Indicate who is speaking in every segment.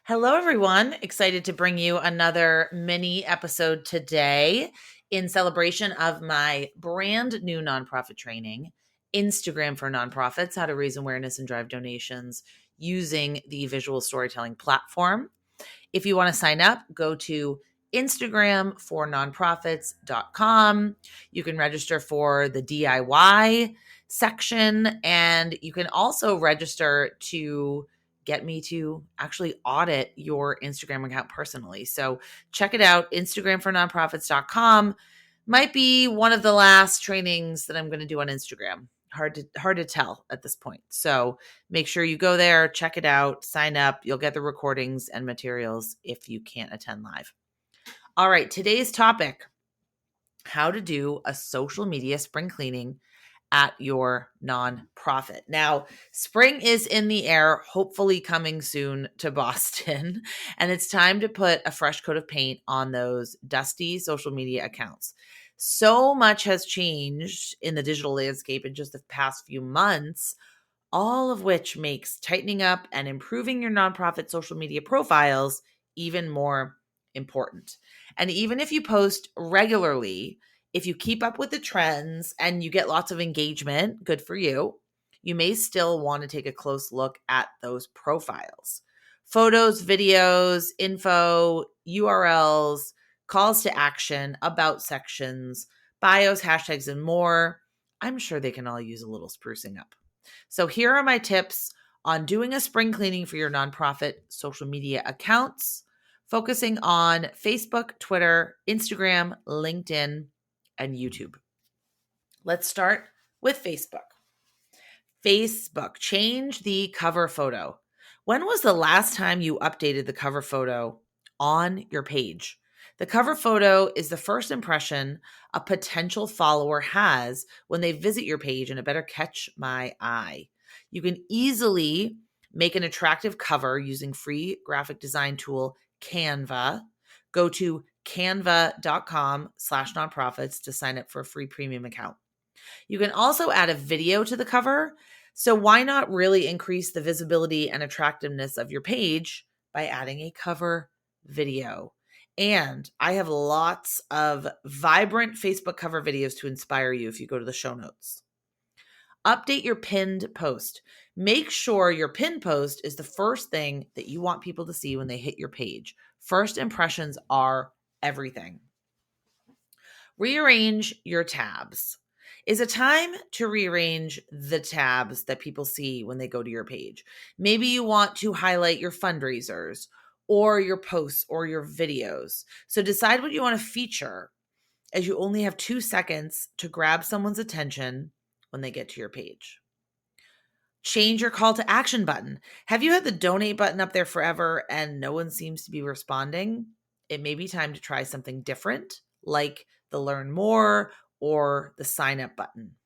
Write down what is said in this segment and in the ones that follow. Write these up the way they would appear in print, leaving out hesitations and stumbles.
Speaker 1: Hello, everyone. Excited to bring you another mini episode today in celebration of my brand new nonprofit training, Instagram for Nonprofits: How to Raise Awareness and Drive Donations Using the Visual Storytelling Platform. If you want to sign up, go to instagramfornonprofits.com. You can register for the DIY section, and you can also register to get me to actually audit your Instagram account personally. So check it out, instagramfornonprofits.com. Might be one of the last trainings that I'm going to do on Instagram. Hard to tell at this point. So make sure you go there, check it out, sign up. You'll get the recordings and materials if you can't attend live. All right, today's topic: how to do a social media spring cleaning at your nonprofit. Now, spring is in the air, hopefully coming soon to Boston, and it's time to put a fresh coat of paint on those dusty social media accounts. So much has changed in the digital landscape in just the past few months, all of which makes tightening up and improving your nonprofit social media profiles even more important. And even if you post regularly, if you keep up with the trends and you get lots of engagement, good for you. You may still want to take a close look at those profiles. Photos, videos, info, URLs, calls to action, about sections, bios, hashtags, and more. I'm sure they can all use a little sprucing up. So here are my tips on doing a spring cleaning for your nonprofit social media accounts, focusing on Facebook, Twitter, Instagram, LinkedIn, and YouTube. Let's start with Facebook. Facebook, change the cover photo. When was the last time you updated the cover photo on your page? The cover photo is the first impression a potential follower has when they visit your page, and it better catch my eye. You can easily make an attractive cover using free graphic design tool Canva. Go to canva.com/nonprofits to sign up for a free premium account. You can also add a video to the cover. So why not really increase the visibility and attractiveness of your page by adding a cover video? And I have lots of vibrant Facebook cover videos to inspire you if you go to the show notes. Update your pinned post. Make sure your pinned post is the first thing that you want people to see when they hit your page. First impressions are everything. Rearrange your tabs. Is it time to rearrange the tabs that people see when they go to your page? Maybe you want to highlight your fundraisers or your posts or your videos. So decide what you want to feature, as you only have 2 seconds to grab someone's attention when they get to your page. Change your call to action button. Have you had the donate button up there forever and no one seems to be responding? It may be time to try something different, like the learn more or the sign up button.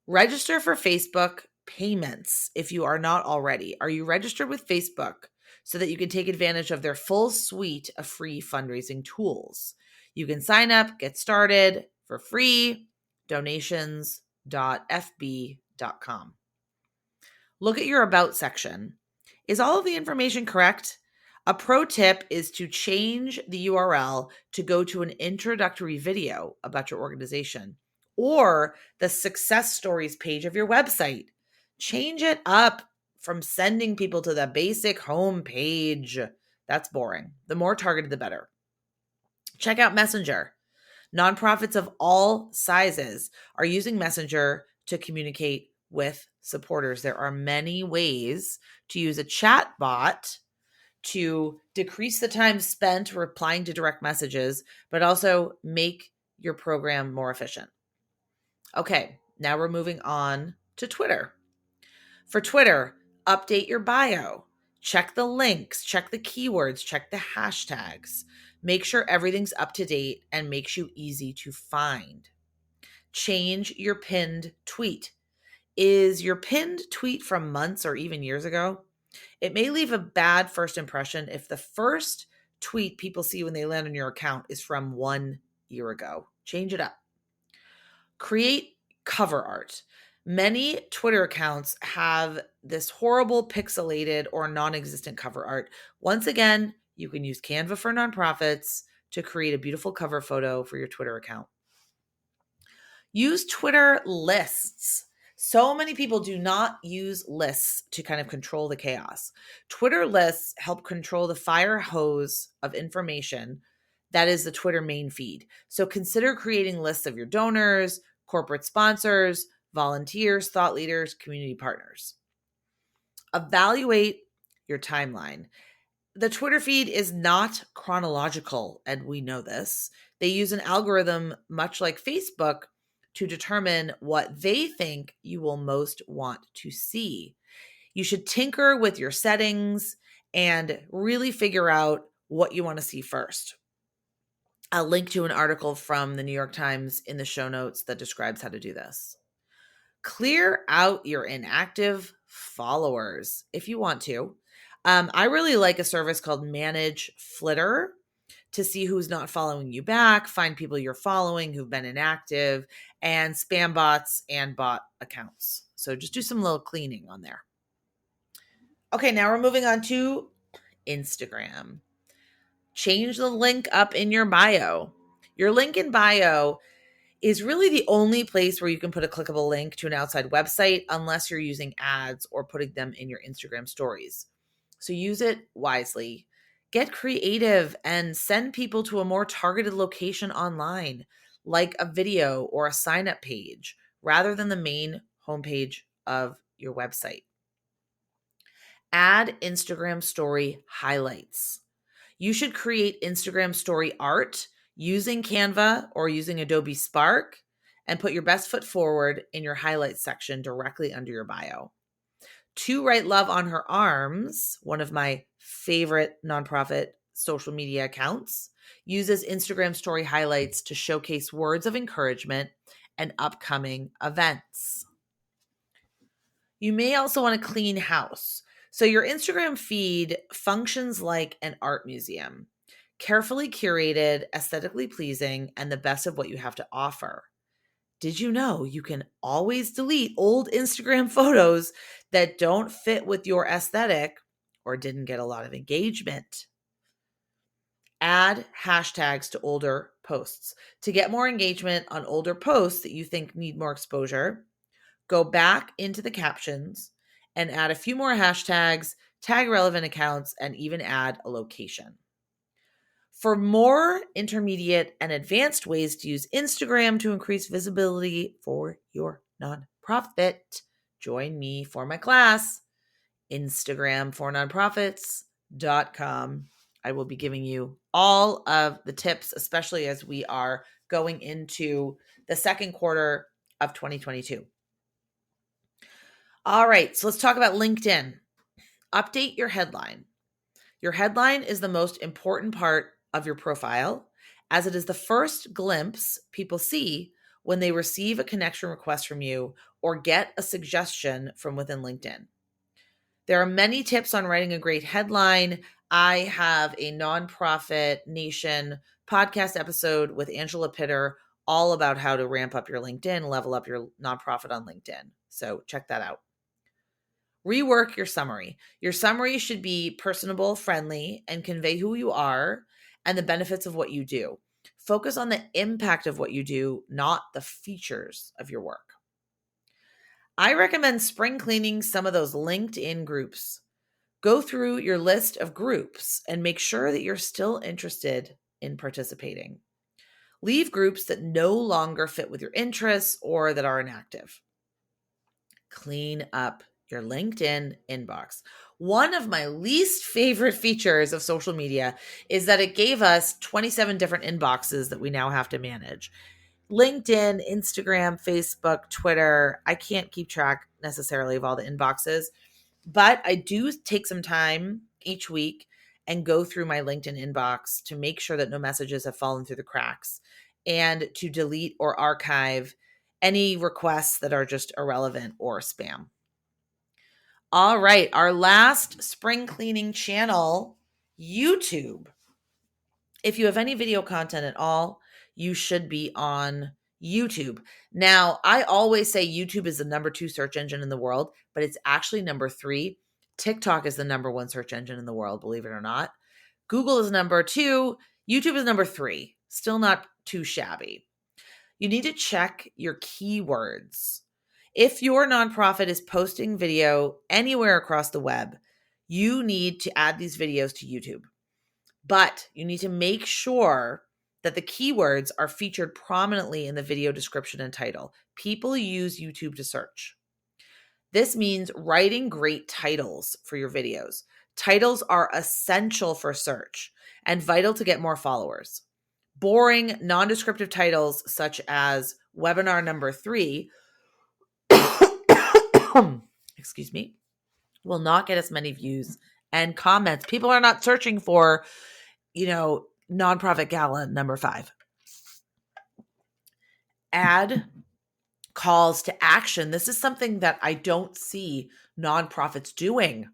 Speaker 1: Register for Facebook payments if you are not already. Are you registered with Facebook so that you can take advantage of their full suite of free fundraising tools? You can sign up, get started for free, donations.fb.com. Look at your about section. Is all of the information correct? A pro tip is to change the URL to go to an introductory video about your organization or the success stories page of your website. Change it up from sending people to the basic home page. That's boring. The more targeted, the better. Check out Messenger. Nonprofits of all sizes are using Messenger to communicate with supporters. There are many ways to use a chat bot to decrease the time spent replying to direct messages, but also make your program more efficient. Okay, now we're moving on to Twitter. For Twitter, update your bio. Check the links, check the keywords, check the hashtags. Make sure everything's up to date and makes you easy to find. Change your pinned tweet. Is your pinned tweet from months or even years ago? It may leave a bad first impression if the first tweet people see when they land on your account is from 1 year ago. Change it up. Create cover art. Many Twitter accounts have this horrible pixelated or non-existent cover art. Once again, you can use Canva for nonprofits to create a beautiful cover photo for your Twitter account. Use Twitter lists. So many people do not use lists to kind of control the chaos. Twitter lists help control the fire hose of information that is the Twitter main feed. So consider creating lists of your donors, corporate sponsors, volunteers, thought leaders, community partners. Evaluate your timeline. The Twitter feed is not chronological, and we know this. They use an algorithm much like Facebook to determine what they think you will most want to see. You should tinker with your settings and really figure out what you want to see first. I'll link to an article from the New York Times in the show notes that describes how to do this. Clear out your inactive followers if you want to. I really like a service called Manage Flitter to see who's not following you back, find people you're following who've been inactive, and spam bots and bot accounts. So just do some little cleaning on there. Okay, now we're moving on to Instagram. Change the link up in your bio. Your link in bio is really the only place where you can put a clickable link to an outside website unless you're using ads or putting them in your Instagram stories. So use it wisely. Get creative and send people to a more targeted location online, like a video or a sign-up page, rather than the main homepage of your website. Add Instagram story highlights. You should create Instagram story art using Canva or using Adobe Spark and put your best foot forward in your highlights section directly under your bio. To Write Love on Her Arms, one of my favorite nonprofit social media accounts, uses Instagram story highlights to showcase words of encouragement and upcoming events. You may also want to clean house. So your Instagram feed functions like an art museum, carefully curated, aesthetically pleasing, and the best of what you have to offer. Did you know you can always delete old Instagram photos that don't fit with your aesthetic or didn't get a lot of engagement? Add hashtags to older posts. To get more engagement on older posts that you think need more exposure, go back into the captions and add a few more hashtags, tag relevant accounts, and even add a location. For more intermediate and advanced ways to use Instagram to increase visibility for your nonprofit, join me for my class, instagramfornonprofits.com. I will be giving you all of the tips, especially as we are going into the second quarter of 2022. All right, so let's talk about LinkedIn. Update your headline. Your headline is the most important part of your profile, as it is the first glimpse people see when they receive a connection request from you or get a suggestion from within LinkedIn. There are many tips on writing a great headline. I have a Nonprofit Nation podcast episode with Angela Pitter all about how to ramp up your LinkedIn, level up your nonprofit on LinkedIn. So check that out. Rework your summary. Your summary should be personable, friendly, and convey who you are and the benefits of what you do. Focus on the impact of what you do, not the features of your work. I recommend spring cleaning some of those LinkedIn groups. Go through your list of groups and make sure that you're still interested in participating. Leave groups that no longer fit with your interests or that are inactive. Clean up your LinkedIn inbox. One of my least favorite features of social media is that it gave us 27 different inboxes that we now have to manage. LinkedIn, Instagram, Facebook, Twitter. I can't keep track necessarily of all the inboxes, but I do take some time each week and go through my LinkedIn inbox to make sure that no messages have fallen through the cracks and to delete or archive any requests that are just irrelevant or spam. All right, our last spring cleaning channel, YouTube. If you have any video content at all, you should be on YouTube. Now, I always say YouTube is the number 2 search engine in the world, but it's actually number 3. TikTok is the number 1 search engine in the world, believe it or not. Google is number 2. YouTube is number 3. Still not too shabby. You need to check your keywords. If your nonprofit is posting video anywhere across the web, you need to add these videos to YouTube. But you need to make sure that the keywords are featured prominently in the video description and title. People use YouTube to search. This means writing great titles for your videos. Titles are essential for search and vital to get more followers. Boring, non-descriptive titles such as webinar number 3, excuse me, will not get as many views and comments. People are not searching for, nonprofit gala number 5. Add calls to action. This is something that I don't see nonprofits doing.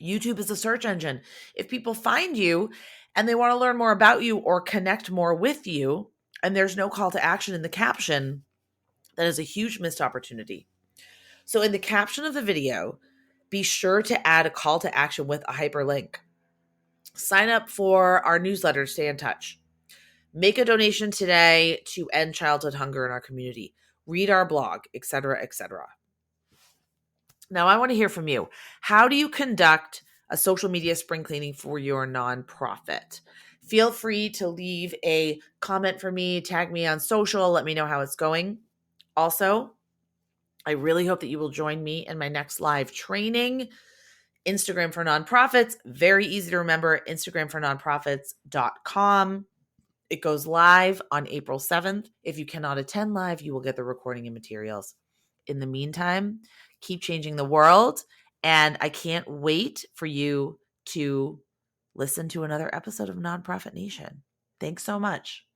Speaker 1: YouTube is a search engine. If people find you and they want to learn more about you or connect more with you, and there's no call to action in the caption, that is a huge missed opportunity. So in the caption of the video, be sure to add a call to action with a hyperlink. Sign up for our newsletter to stay in touch. Make a donation today to end childhood hunger in our community. Read our blog, etc., etc. Now, I want to hear from you. How do you conduct a social media spring cleaning for your nonprofit? Feel free to leave a comment for me, tag me on social, let me know how it's going. Also, I really hope that you will join me in my next live training. Instagram for Nonprofits, very easy to remember, instagramfornonprofits.com. It goes live on April 7th. If you cannot attend live, you will get the recording and materials. In the meantime, keep changing the world, and I can't wait for you to listen to another episode of Nonprofit Nation. Thanks so much.